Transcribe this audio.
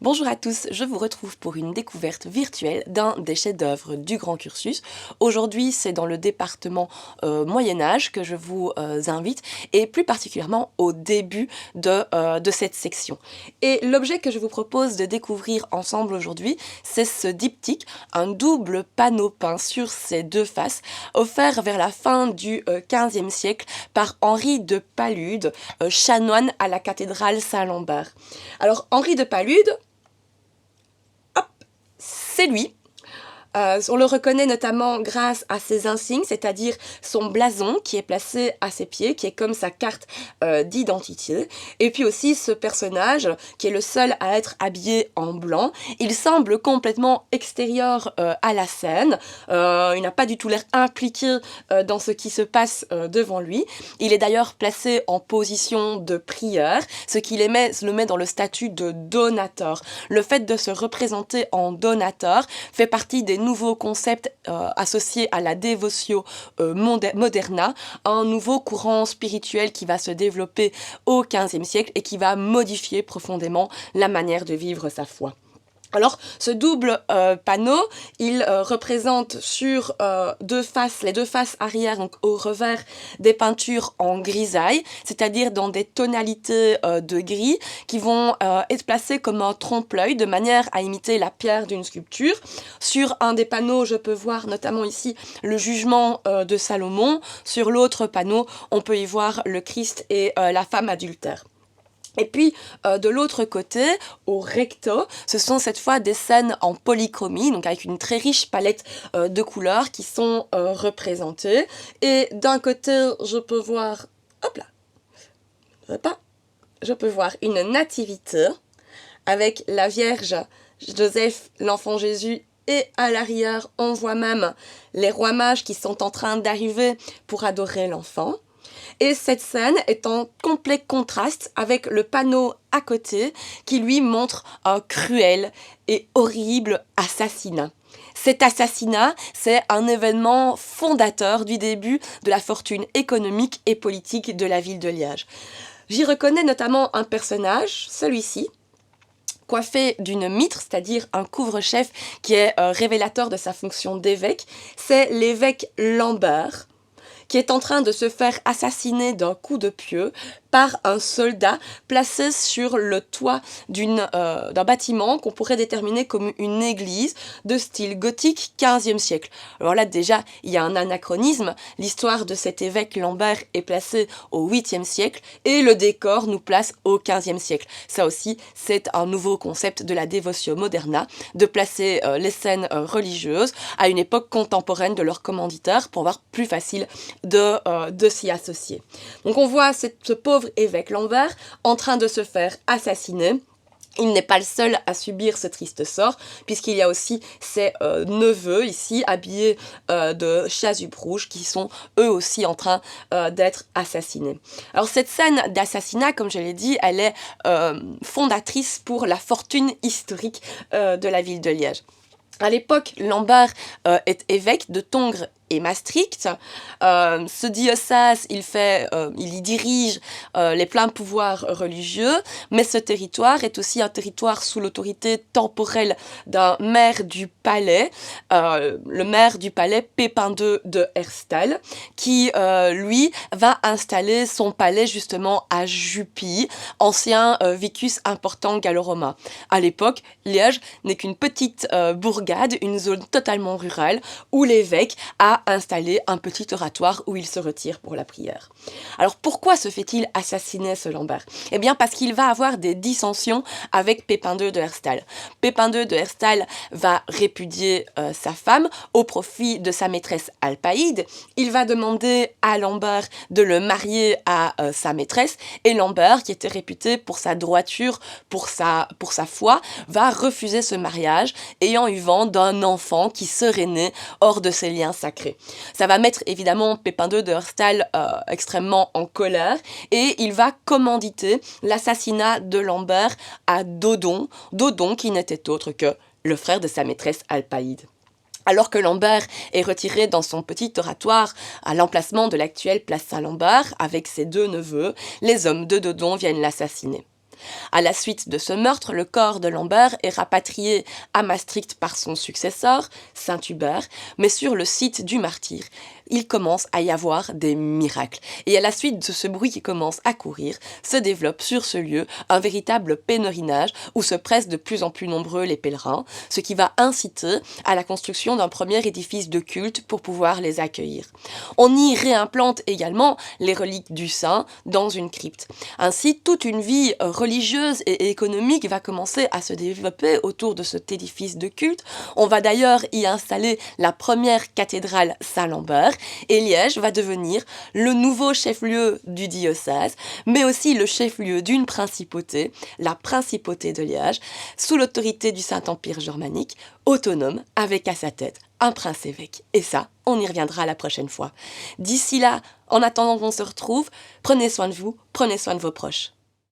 Bonjour à tous, je vous retrouve pour une découverte virtuelle d'un des chefs-d'œuvre du Grand Cursus. Aujourd'hui, c'est dans le département Moyen-Âge que je vous invite, et plus particulièrement au début de cette section. Et l'objet que je vous propose de découvrir ensemble aujourd'hui, c'est ce diptyque, un double panneau peint sur ses deux faces, offert vers la fin du XVe siècle par Henri de Palude, chanoine à la cathédrale Saint-Lambert. Alors, Henri de Palude, c'est lui. On le reconnaît notamment grâce à ses insignes, c'est-à-dire son blason qui est placé à ses pieds, qui est comme sa carte d'identité. Et puis aussi ce personnage qui est le seul à être habillé en blanc. Il semble complètement extérieur à la scène. Il n'a pas du tout l'air impliqué dans ce qui se passe devant lui. Il est d'ailleurs placé en position de prière, ce qui le met dans le statut de donateur. Le fait de se représenter en donateur fait partie des nouveaux concepts associés à la Devotio Moderna, un nouveau courant spirituel qui va se développer au XVe siècle et qui va modifier profondément la manière de vivre sa foi. Alors, ce double panneau, il représente sur les deux faces arrière, donc au revers, des peintures en grisaille, c'est-à-dire dans des tonalités de gris qui vont être placées comme un trompe-l'œil de manière à imiter la pierre d'une sculpture. Sur un des panneaux, je peux voir notamment ici le jugement de Salomon. Sur l'autre panneau, on peut y voir le Christ et la femme adultère. Et puis, de l'autre côté, au recto, ce sont cette fois des scènes en polychromie, donc avec une très riche palette de couleurs qui sont représentées. Et d'un côté, je peux voir, je peux voir une nativité avec la Vierge, Joseph, l'enfant Jésus, et à l'arrière, on voit même les rois mages qui sont en train d'arriver pour adorer l'enfant. Et cette scène est en complet contraste avec le panneau à côté qui lui montre un cruel et horrible assassinat. Cet assassinat, c'est un événement fondateur du début de la fortune économique et politique de la ville de Liège. J'y reconnais notamment un personnage, celui-ci, coiffé d'une mitre, c'est-à-dire un couvre-chef qui est révélateur de sa fonction d'évêque. C'est l'évêque Lambert, qui est en train de se faire assassiner d'un coup de pieu par un soldat placé sur le toit d'un bâtiment qu'on pourrait déterminer comme une église de style gothique 15e siècle. Alors là déjà, il y a un anachronisme, l'histoire de cet évêque Lambert est placée au 8e siècle et le décor nous place au 15e siècle. Ça aussi, c'est un nouveau concept de la Devotio Moderna, de placer les scènes religieuses à une époque contemporaine de leur commanditaire pour avoir plus facile de s'y associer. Donc on voit ce pauvre évêque Lambert en train de se faire assassiner. Il n'est pas le seul à subir ce triste sort, puisqu'il y a aussi ses neveux ici, habillés de chasubles rouges, qui sont eux aussi en train d'être assassinés. Alors cette scène d'assassinat, comme je l'ai dit, elle est fondatrice pour la fortune historique de la ville de Liège. À l'époque, Lambert est évêque de Tongres et Maastricht. Ce diocèse, il y dirige les pleins pouvoirs religieux, mais ce territoire est aussi un territoire sous l'autorité temporelle d'un maire du palais, le maire du palais Pépin II de Herstal, qui, lui, va installer son palais justement à Jupy, ancien vicus important gallo-romain. À l'époque, Liège n'est qu'une petite bourgade, une zone totalement rurale, où l'évêque a installé un petit oratoire où il se retire pour la prière. Alors pourquoi se fait-il assassiner ce Lambert ? Eh bien parce qu'il va avoir des dissensions avec Pépin II de Herstal. Pépin II de Herstal va répudier sa femme au profit de sa maîtresse Alpaïde. Il va demander à Lambert de le marier à sa maîtresse, et Lambert, qui était réputé pour sa droiture, pour sa foi, va refuser ce mariage, ayant eu vent d'un enfant qui serait né hors de ses liens sacrés. Ça va mettre évidemment Pépin II de Herstal extrêmement en colère, et il va commanditer l'assassinat de Lambert à Dodon qui n'était autre que le frère de sa maîtresse Alpaïde. Alors que Lambert est retiré dans son petit oratoire à l'emplacement de l'actuelle place Saint-Lambert avec ses deux neveux, les hommes de Dodon viennent l'assassiner. À la suite de ce meurtre, le corps de Lambert est rapatrié à Maastricht par son successeur, Saint Hubert, mais sur le site du martyr, il commence à y avoir des miracles. Et à la suite de ce bruit qui commence à courir, se développe sur ce lieu un véritable pèlerinage où se pressent de plus en plus nombreux les pèlerins, ce qui va inciter à la construction d'un premier édifice de culte pour pouvoir les accueillir. On y réimplante également les reliques du saint dans une crypte. Ainsi, toute une vie religieuse et économique va commencer à se développer autour de cet édifice de culte. On va d'ailleurs y installer la première cathédrale Saint-Lambert et Liège va devenir le nouveau chef-lieu du diocèse, mais aussi le chef-lieu d'une principauté, la principauté de Liège, sous l'autorité du Saint-Empire germanique, autonome, avec à sa tête un prince-évêque. Et ça, on y reviendra la prochaine fois. D'ici là, en attendant qu'on se retrouve, prenez soin de vous, prenez soin de vos proches.